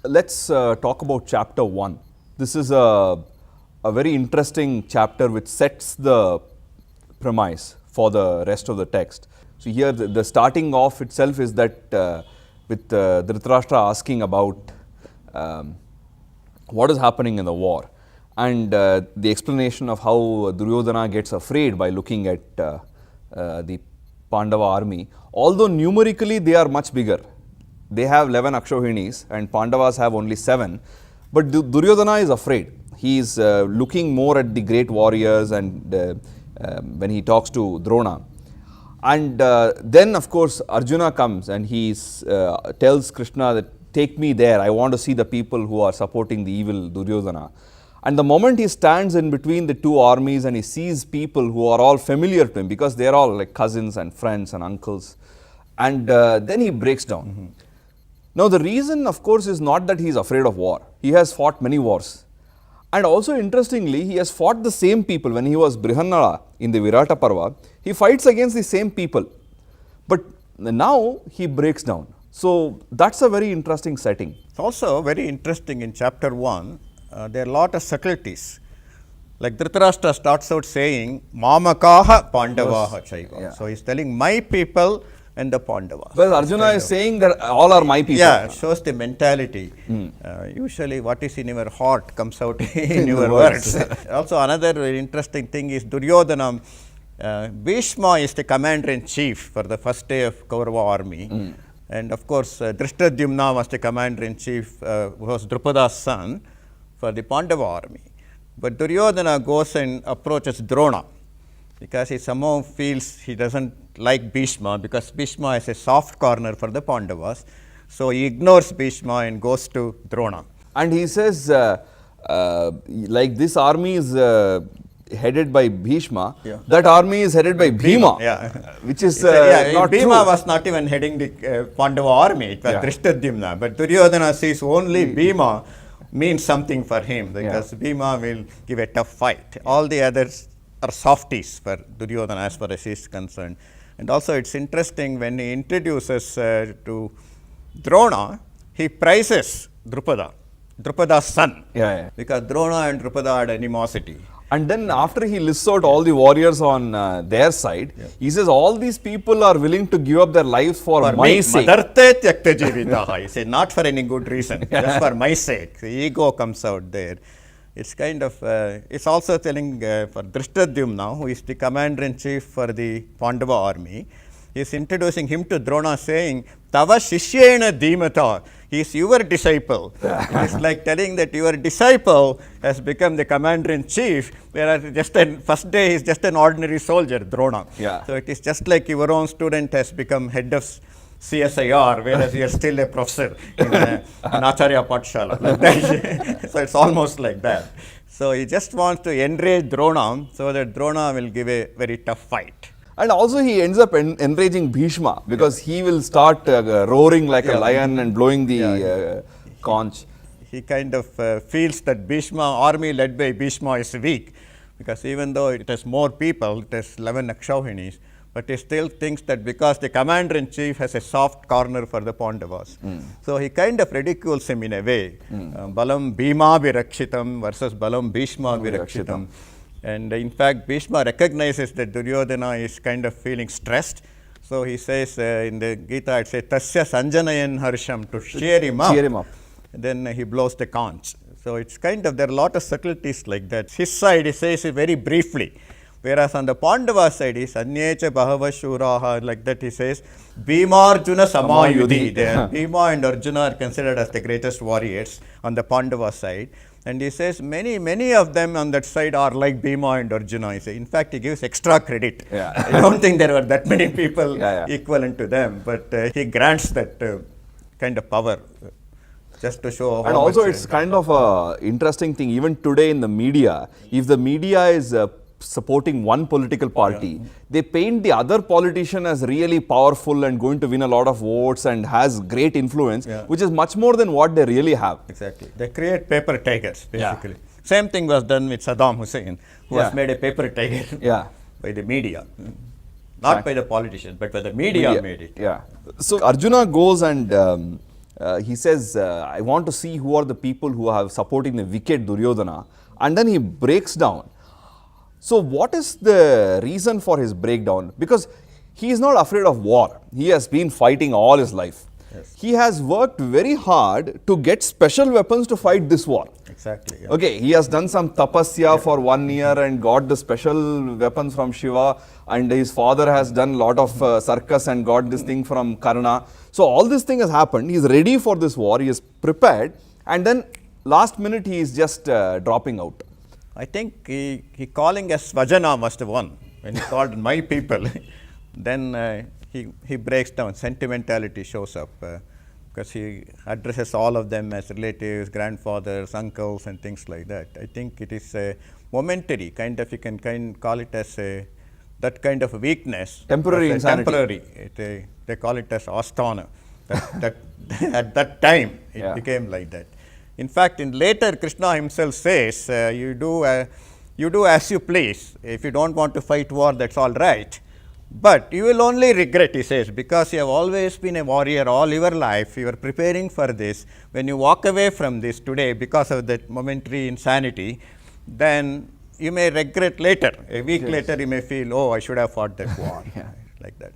let's talk about chapter 1. This is a very interesting chapter which sets the premise for the rest of the text. So here the starting off itself is that with Dhritarashtra asking about what is happening in the war, and the explanation of how Duryodhana gets afraid by looking at the Pandava army. Although numerically they are much bigger, they have 11 Akshohinis and Pandavas have only 7, but Duryodhana is afraid. He is looking more at the great warriors, and when he talks to Drona. And then of course Arjuna comes and he tells Krishna that take me there, I want to see the people who are supporting the evil Duryodhana. And the moment he stands in between the two armies and he sees people who are all familiar to him, because they are all like cousins and friends and uncles, and then he breaks down. Now the reason of course is not that he is afraid of war. He has fought many wars. And also interestingly, he has fought the same people. When he was Brihannala in the Virata Parva, he fights against the same people. But now he breaks down. So that's a very interesting setting. It's also very interesting in chapter 1, there are a lot of subtleties. Like Dhritarashtra starts out saying, Mamakaha Pandavaha Chaiva. Yeah. So he's telling my people and the Pandavas. Well, Arjuna is saying that all are my people. Yeah, it shows the mentality. Usually what is in your heart comes out in your words. Also another very interesting thing is Duryodhana, Bhishma is the commander-in-chief for the first day of Kaurava army. And of course, Drishtadyumna was the commander-in-chief, who was Drupada's son, for the Pandava army. But Duryodhana goes and approaches Drona, because he somehow feels he doesn't like Bhishma, because Bhishma is a soft corner for the Pandavas. So he ignores Bhishma and goes to Drona. And he says, like this army is headed by Bhishma, that army is headed by Bhima, which is not Bhima true. was not even heading the Pandava army, it was Drishtadyumna. But Duryodhana sees only Bhima means something for him, because Bhima will give a tough fight. All the others are softies for Duryodhana as far as he is concerned. And also it's interesting when he introduces to Drona, he praises Drupada's son, because Drona and Drupada had animosity. And then after he lists out all the warriors on their side, he says all these people are willing to give up their lives for my sake. He said not for any good reason, just for my sake. The ego comes out there. It's kind of, it's also telling for Drishtadyumna, who is the commander-in-chief for the Pandava army, he is introducing him to Drona saying, Tava Shishyena Dhimata, he is your disciple. It's like telling that your disciple has become the commander-in-chief, whereas just first day he is just an ordinary soldier, Drona. So it is just like your own student has become head of CSIR, whereas you are still a professor in an Acharya Pathshala. Like that. So it's almost like that. So he just wants to enrage Drona so that Drona will give a very tough fight. And also he ends up enraging Bhishma, because he will start roaring like a lion and blowing the conch. He kind of feels that Bhishma, army led by Bhishma is weak, because even though it has more people, it has 11 Akshohinis, but he still thinks that because the commander-in-chief has a soft corner for the Pandavas. So he kind of ridicules him in a way. Balam Bhima Virakshitam versus Balam Bhishma Virakshitam. And in fact, Bhishma recognizes that Duryodhana is kind of feeling stressed. So he says in the Gita, it says, Tasya Sanjanayan Harsham, to cheer him up. Then he blows the conch. So it's kind of, there are a lot of subtleties like that. His side, he says it very briefly. Whereas on the Pandava side, is Anyecha Bahava Shuraha, like that he says, Bhima Arjuna Samayudhi. Bhima and Arjuna are considered as the greatest warriors on the Pandava side. And he says many of them on that side are like Bhima and Arjuna. He says, in fact, he gives extra credit. I don't think there were that many people equivalent to them, but he grants that kind of power just to show how And also it's kind of a interesting thing, even today in the media, if the media is supporting one political party, they paint the other politician as really powerful and going to win a lot of votes and has great influence, which is much more than what they really have. Exactly. They create paper tigers, basically. Same thing was done with Saddam Hussein, who was made a paper tiger by the media. Not by the politicians, but by the media made it. So Arjuna goes and he says, I want to see who are the people who are supporting the wicked Duryodhana, and then he breaks down. So what is the reason for his breakdown? Because he is not afraid of war. He has been fighting all his life. Yes. He has worked very hard to get special weapons to fight this war. Exactly. Yeah. Okay, he has done some tapasya for 1 year and got the special weapons from Shiva, and his father has done a lot of circus and got this thing from Karna. So all this thing has happened. He is ready for this war. He is prepared, and then last minute he is just dropping out. I think he calling us Vajana must have won. When he called my people, then he breaks down. Sentimentality shows up because he addresses all of them as relatives, grandfathers, uncles, and things like that. I think it is a momentary kind of, you can call it as that kind of a weakness. Temporary insanity. Temporary. They call it as asthana. That at that time it became like that. In fact, in later Krishna himself says, you do as you please. If you don't want to fight war, that's all right. But you will only regret, he says, because you have always been a warrior all your life. You are preparing for this. When you walk away from this today because of that momentary insanity, then you may regret later. A week later, you may feel, oh, I should have fought that war, like that.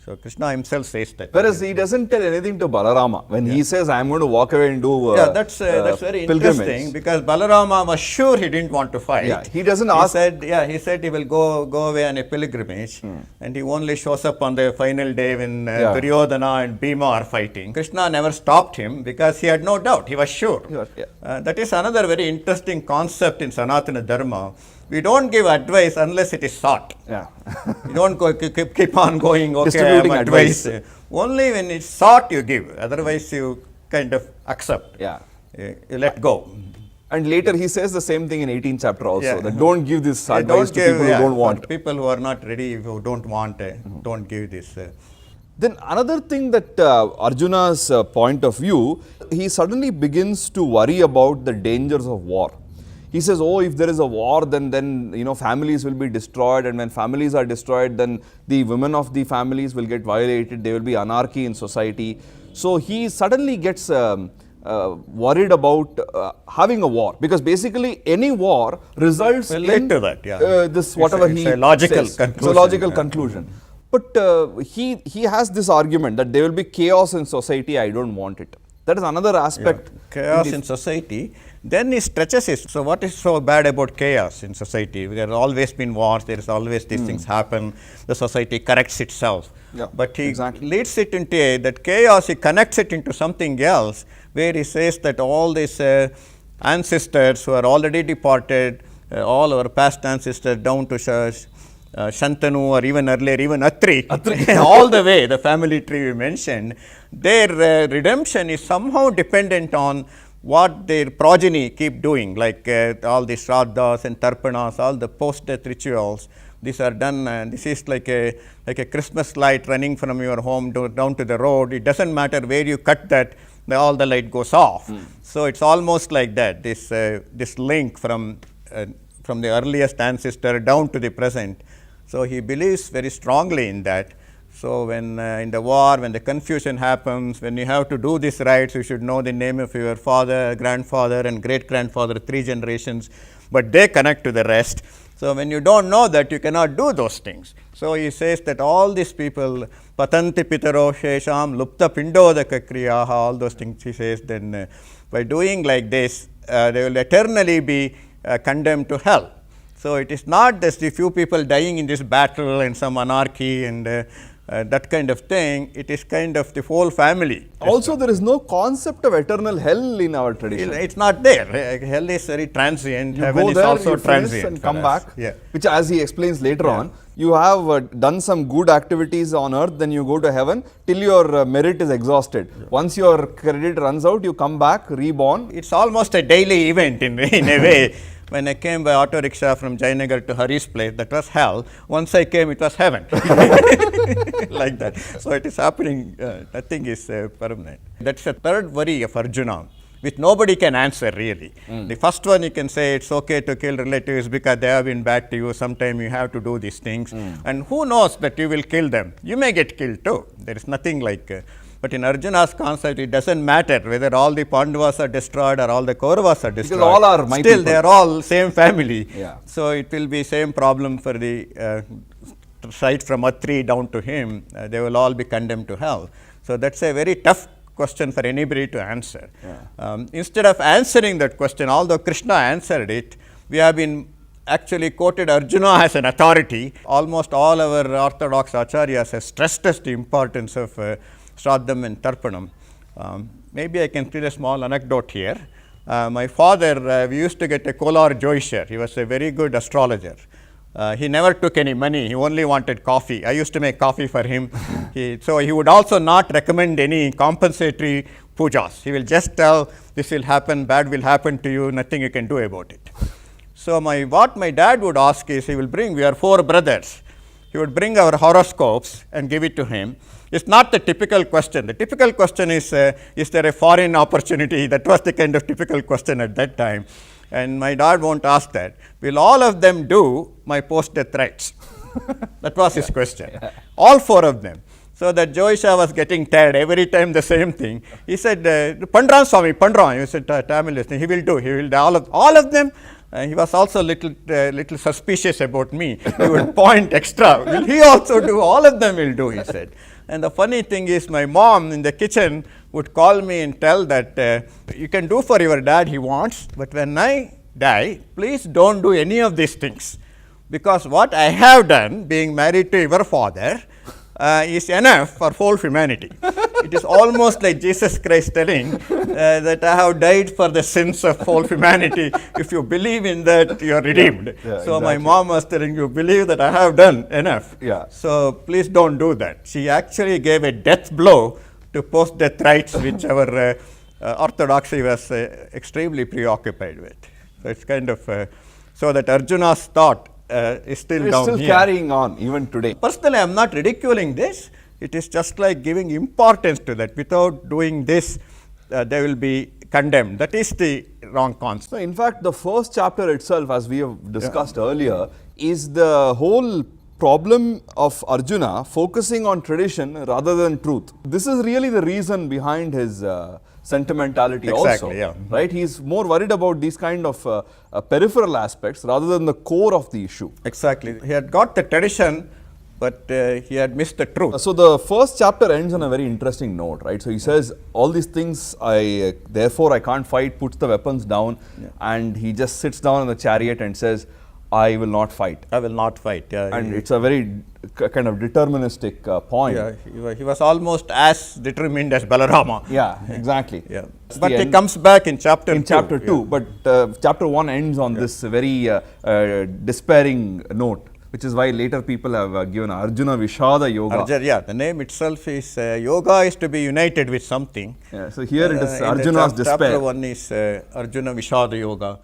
So Krishna himself says that. Whereas he doesn't tell anything to Balarama. When he says, I am going to walk away and do that's very interesting, because Balarama was sure he didn't want to fight. Yeah, he doesn't ask. He said he will go away on a pilgrimage, and he only shows up on the final day when Duryodhana and Bhima are fighting. Krishna never stopped him because he had no doubt. He was sure. That is another very interesting concept in Sanatana Dharma. We don't give advice unless it is sought. You don't keep on going, okay, distributing advice. Only when it's sought you give. Otherwise you kind of accept. You let go. And later he says the same thing in 18th chapter also, that don't give this advice to people who don't want. People who are not ready, who don't want, don't give this. Then another thing that Arjuna's point of view, he suddenly begins to worry about the dangers of war. He says, oh, if there is a war, then you know, families will be destroyed, and when families are destroyed, then the women of the families will get violated, there will be anarchy in society. So he suddenly gets worried about having a war, because basically any war results in to that, this whatever he says. It's a logical conclusion. It's a logical conclusion. But he has this argument that there will be chaos in society, I don't want it. That is another aspect. Chaos in society. Then he stretches it. So what is so bad about chaos in society? There have always been wars, there is always these things happen, the society corrects itself. But he leads it into that chaos, he connects it into something else, where he says that all these ancestors who are already departed, all our past ancestors down to Shantanu, or even earlier, even Atri. All the way, the family tree we mentioned, their redemption is somehow dependent on what their progeny keep doing, like all the Shraddhas and Tarpanas, all the post-death rituals. These are done, and this is like a Christmas light running from your home down to the road. It doesn't matter where you cut that, all the light goes off. So it's almost like that, this link from the earliest ancestor down to the present. So he believes very strongly in that. So when in the war, when the confusion happens, when you have to do these rites, you should know the name of your father, grandfather, and great-grandfather, 3 generations, but they connect to the rest. So when you don't know that, you cannot do those things. So he says that all these people, patanti pitaro shesham lupta pindodaka kriyaha, all those things he says, then by doing like this, they will eternally be condemned to hell. So it is not just a few people dying in this battle and some anarchy and that kind of thing. It is kind of the whole family. Also, there is no concept of eternal hell in our tradition. It's not there. Hell is very transient. You Heaven go is there, also you transient and come back. Yeah. Which, as he explains later on, you have done some good activities on earth, then you go to heaven till your merit is exhausted. Once your credit runs out, you come back, reborn. It's almost a daily event in a way. When I came by auto rickshaw from Jayanagar to Hari's place, that was hell. Once I came, it was heaven. Like that. So it is happening, nothing is permanent. That's the third worry of Arjuna, which nobody can answer really. The first one, you can say it's okay to kill relatives because they have been bad to you. Sometime you have to do these things. And who knows that you will kill them? You may get killed too. There is nothing like... But in Arjuna's concept, it doesn't matter whether all the Pandavas are destroyed or all the Kauravas are destroyed. all are my Still, people. they are all same family. Yeah. So it will be same problem for the side from Atri down to him. They will all be condemned to hell. So that's a very tough question for anybody to answer. Yeah. Instead of answering that question, although Krishna answered it, we have been actually quoted Arjuna as an authority. Almost all our orthodox acharyas have stressed us the importance of Shraddham and Tarpanam. Maybe I can tell a small anecdote here. My father, we used to get a Kolar Joisher. He was a very good astrologer. He never took any money. He only wanted coffee. I used to make coffee for him. So he would also not recommend any compensatory pujas. He will just tell, this will happen, bad will happen to you, nothing you can do about it. So what my dad would ask is, we are 4 brothers. He would bring our horoscopes and give it to him. It's not the typical question. The typical question is there a foreign opportunity? That was the kind of typical question at that time. And my dad won't ask that. Will all of them do my post-death rites? That was his question. All 4 of them. So that Joisha was getting tired every time the same thing. He said, Pandran Swami, Pandran. He said, Tamil listening. He will do all of them. He was also little suspicious about me. He would point extra. Will he also do? All of them will do, he said. And the funny thing is, my mom in the kitchen would call me and tell that you can do for your dad he wants, but when I die, please don't do any of these things. Because what I have done, being married to your father, is enough for whole humanity. It is almost like Jesus Christ telling that I have died for the sins of whole humanity. If you believe in that, you are redeemed. Yeah, so exactly. my mom was telling you, believe that I have done enough. Yeah. So please don't do that. She actually gave a death blow to post-death rites, which our orthodoxy was extremely preoccupied with. So it's kind of so that Arjuna's thought is still It's down still here. carrying on even today. Personally, I am not ridiculing this. It is just like giving importance to that. Without doing this, they will be condemned. That is the wrong concept. So in fact, the first chapter itself, as we have discussed earlier, is the whole problem of Arjuna focusing on tradition rather than truth. This is really the reason behind his sentimentality also. Yeah. Right? He's more worried about these kind of peripheral aspects rather than the core of the issue. Exactly. He had got the tradition, but he had missed the truth. So the first chapter ends on a very interesting note, right? So he says, all these things, therefore I can't fight, puts the weapons down, and he just sits down in the chariot and says, I will not fight. I will not fight. And it's a very kind of deterministic point. Yeah, he was almost as determined as Balarama. Yeah, exactly. Yeah. But he comes back in chapter 2. Chapter 2, but chapter 1 ends on this very despairing note, which is why later people have given Arjuna Vishada Yoga. The name itself is yoga is to be united with something. Yeah, so here it is Arjuna's despair. Chapter 1 is Arjuna Vishada Yoga.